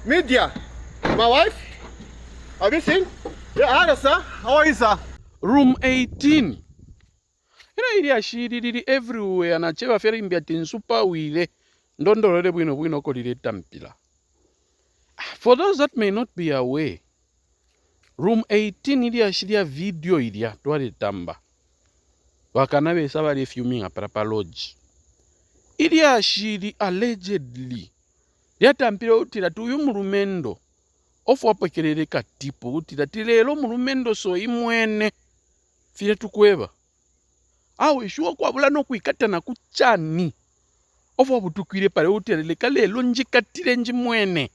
Media, my wife. Have you seen? Yeah, hi, sir. How are you, sir? Room 18. Ili ashiriri everywhere na cheva feri mbiati super wile. Ndondorere bwino kolile tampila. For those that may not be aware, Room 18 ili ashiria video ilia tuwale tamba. Wakanawe sabari filming aparapa lodge. Ili ashiri allegedly. Lia tampila utila tuyu murumendo. Ofu wapakelele katipo utila tilelo murumendo so imwene. File tukweba. Awe ishuwa kwa bula no kuikata na kuchani. Ofu wabutukwile pale utelele kalelo njikatile njimwene.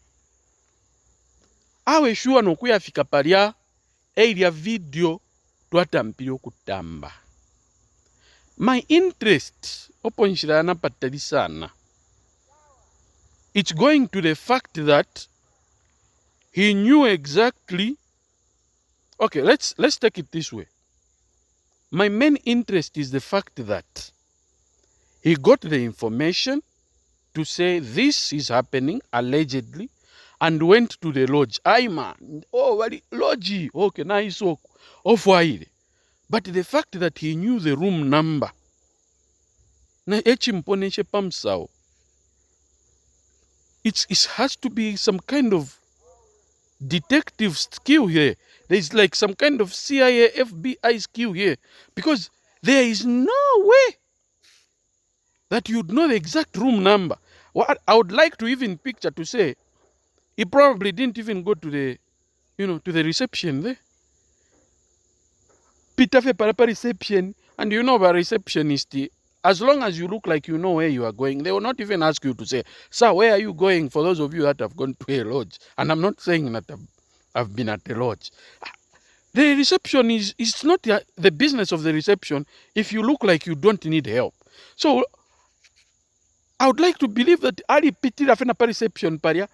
Awe ishuwa no kuyafika palia elia video tuatampile okutamba. My interest oponshirana patali sana. It's going to the fact that he knew exactly. Okay, let's take it this way. My main interest is the fact that he got the information to say this is happening allegedly and went to the lodge. Ay man, oh wali lodge. Okay, nice. Off wide. But the fact that he knew the room number. Na echimponeshe pamsao. It has to be some kind of detective skill here. There's like some kind of CIA, FBI skill here. Because there is no way that you'd know the exact room number. What I would like to even picture to say, he probably didn't even go to the, to the reception there. Peter fe parapa reception, and you know about receptionist, as long as you look like you know where you are going, they will not even ask you to say, sir, where are you going? For those of you that have gone to a lodge. And I'm not saying that I've been at a lodge. The reception is not the business of the reception if you look like you don't need help. So I would like to believe that Ali Piti Rafena reception paria,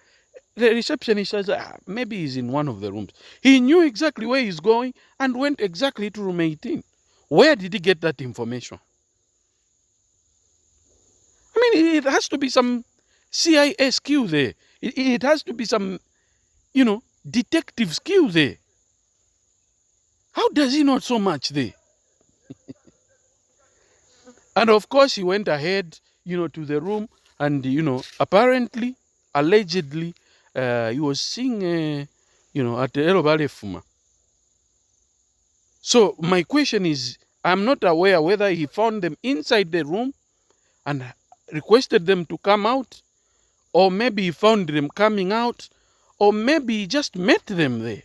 the receptionist says maybe he's in one of the rooms. He knew exactly where he's going and went exactly to room 18. Where did he get that information? I mean, it has to be some CIA skill there. It has to be some, detective skill there. How does he know so much there? And of course, he went ahead, to the room and, apparently, allegedly, he was seeing, at the Elobale Fuma. So my question is, I'm not aware whether he found them inside the room and requested them to come out, or maybe he found them coming out, or maybe he just met them there.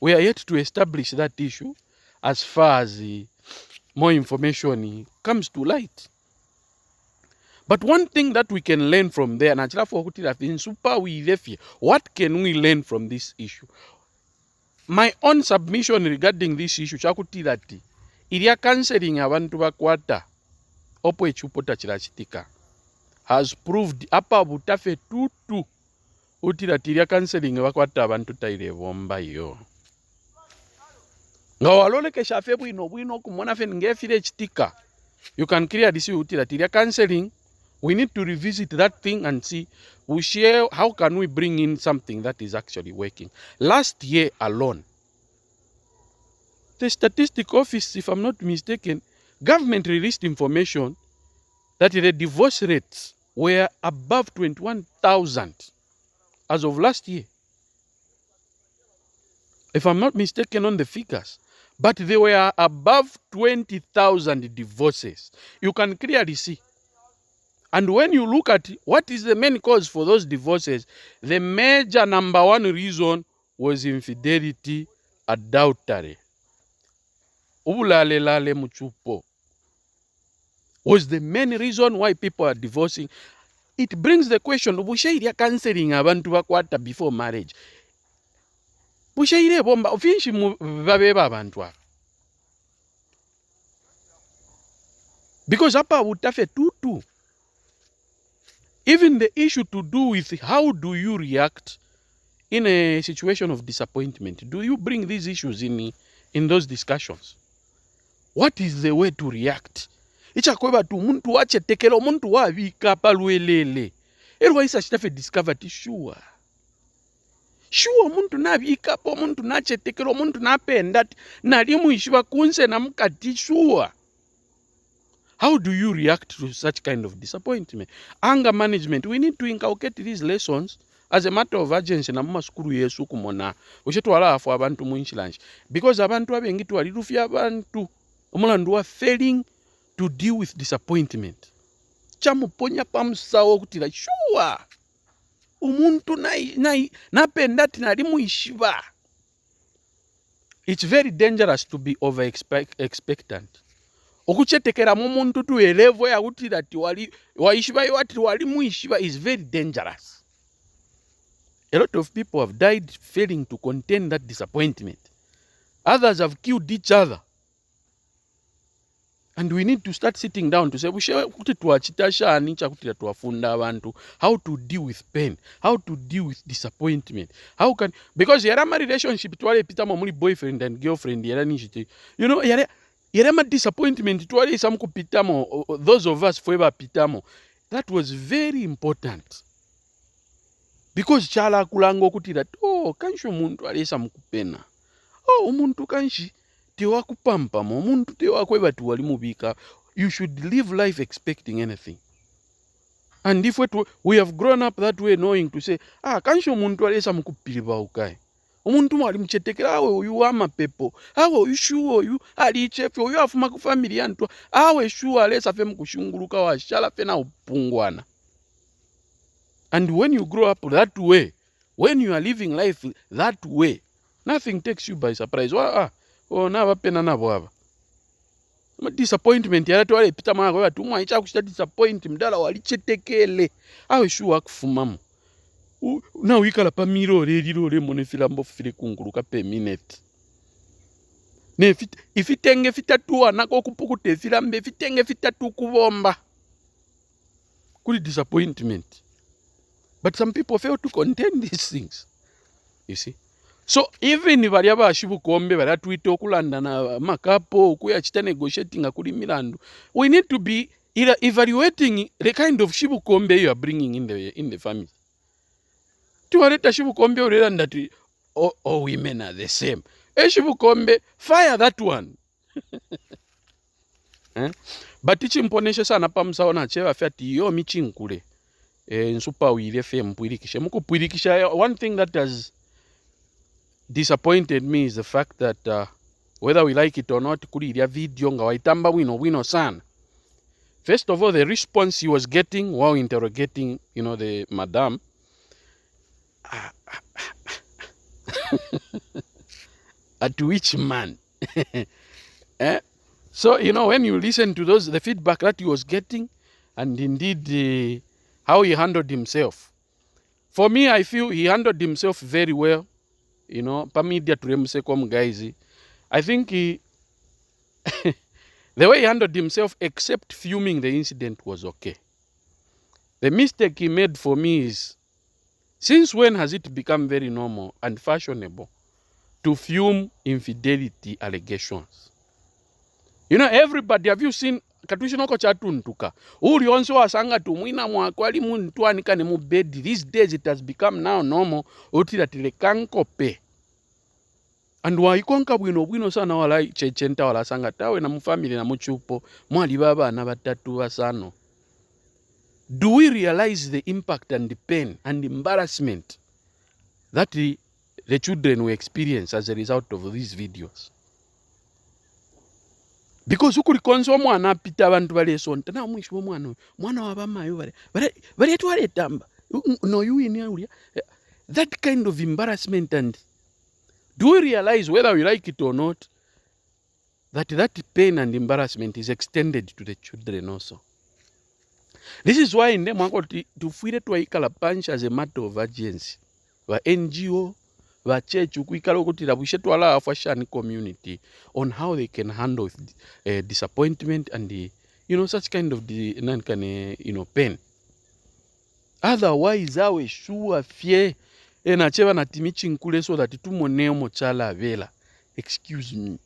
We are yet to establish that issue as far as more information comes to light. But one thing that we can learn from there, what can we learn from this issue? My own submission regarding this issue, iria counseling abantu bakwata opo echupota chirachitika has proved apa butafe tutu utira tiria counseling bakwata abantu taire bomba yo. Nga waloleke shafe bwino kumona fe ngefire chitika. You can clearly see utira tiria counseling. We need to revisit that thing and see, we share, how can we bring in something that is actually working. Last year alone, the statistic office, if I'm not mistaken, government released information that the divorce rates were above 21,000 as of last year. If I'm not mistaken on the figures, but they were above 20,000 divorces. You can clearly see. And when you look at what is the main cause for those divorces, the major number one reason was infidelity, adultery. Ubulalelale muchupo was the main reason why people are divorcing. It brings the question, bushairia counseling abantu bakwata before marriage. Bushaire bomba ofinshi babeba abantu. Because apa utafe tutu. Even the issue to do with how do you react in a situation of disappointment. Do you bring these issues in those discussions? What is the way to react? Ichakweba tu muntu wache tekelo muntu wabika palwelele. Erwa isa chitafe discover tishua. sure omuntu nabikapo omuntu nachetekera omuntu napenda ati nali muishiba kunse namukati sure. How do you react to such kind of disappointment? Anger management, we need to inculcate these lessons as a matter of urgency na mumasukuru yesu kumona ushetwala afu abantu muinchilanje, because abantu abengi twalirufya abantu omulandu wa failing to deal with disappointment. Chamuponya pamusawo kutira sure umuntu napenda ati nali muishiba. It's very dangerous to be over expectant. Okuchetekera mu muntu tu elevo ya kutira ati waishiba wati wali muishiba is very dangerous. A lot of people have died failing to contain that disappointment. Others have killed each other. And we need to start sitting down to say, kuti tuachita ani chakutira tuwafunda abantu how to deal with pain, how to deal with disappointment. How can, because yara ma relationship twale pitamo muli boyfriend and girlfriend yara nishite. You know, yara ma disappointment twale isamuku pitamo, those of us forever pitamo. That was very important. Because chala kulango kutira, oh, kanshi umuntu alisa mukupena. Oh, umuntu kanshi tewa kupampa mo, umuntu tewa kweba tuwali mubika. You should live life expecting anything. And if we have grown up that way, knowing to say, kanshi umuntu alisa mukupiliba ukai. Umuntu mwali mchetekera, awe uyu ama pepo. Awe uyu shuo uyu alichefe, uyu afuma kufamili yantua. Awe shuo alesa fe mkushunguluka wa shala fe na upungwana. And when you grow up that way, when you are living life that way, nothing takes you by surprise. Nava pena navo hava. Disappointment yara tuwale pita maa kwa watu mwa icha kushita disappoint mdala walichetekele. Awe shuwa kufumamu. Na wikala pa miro le mone filambo file kunguluka pe minute. Ne ifitenge fitatuwa nako kupukute filambe fitenge fitatu kubomba. Kuli disappointment. But some people fail to contain these things. You see? So even if variaba ashibu kombe varia tuite okulanda na makapo kuya chita negotiating akuli milandu, we need to be evaluating the kind of shibu kombe you are bringing in the family. Tuwareta shibu kombe urelanda tu all women are the same. Shibu kombe, fire that one. But ichimponeshe sana pamusaona chewa fiati yo michinkule. Nsupa wile fe mpwirikisha. Muku pwirikisha, one thing that has disappointed me is the fact that whether we like it or not, kuli ilia video nga waitamba wino sana. First of all, the response he was getting while interrogating, the madam. At which man? So, when you listen to the feedback that he was getting, and indeed how he handled himself. For me, I feel he handled himself very well. Pamidia turemsekom guys. I think the way he handled himself, except fuming the incident, was okay. The mistake he made for me is, since when has it become very normal and fashionable to fume infidelity allegations? Everybody, have you seen katushino chatuntuka uri onso wasanga tumwina mwako ali muntu anikane mu bed? These days it has become now normal otira tilekankope. And waikonka bwino sana wala chechenta wala sanga tawe na mufamily na muchupo mwali baba na batatu basano. Do we realize the impact and the pain and the embarrassment that the children will experience as a result of these videos? Because ukuli konso mwana pita abantu bale sonta na mwisho mwana wa bamayo bale twale tamba no you in area. That kind of embarrassment, and do we realize, whether we like it or not, that pain and embarrassment is extended to the children also? This is why in them to feel to ikala punch as a matter of urgency. Wa NGO, wa church, ukuikala ukutira bushetu ala afashani community on how they can handle disappointment and such kind of pain. Otherwise, awe sure fie na cheva na timichi nkule so that tumoneo mochala vela. Excuse me.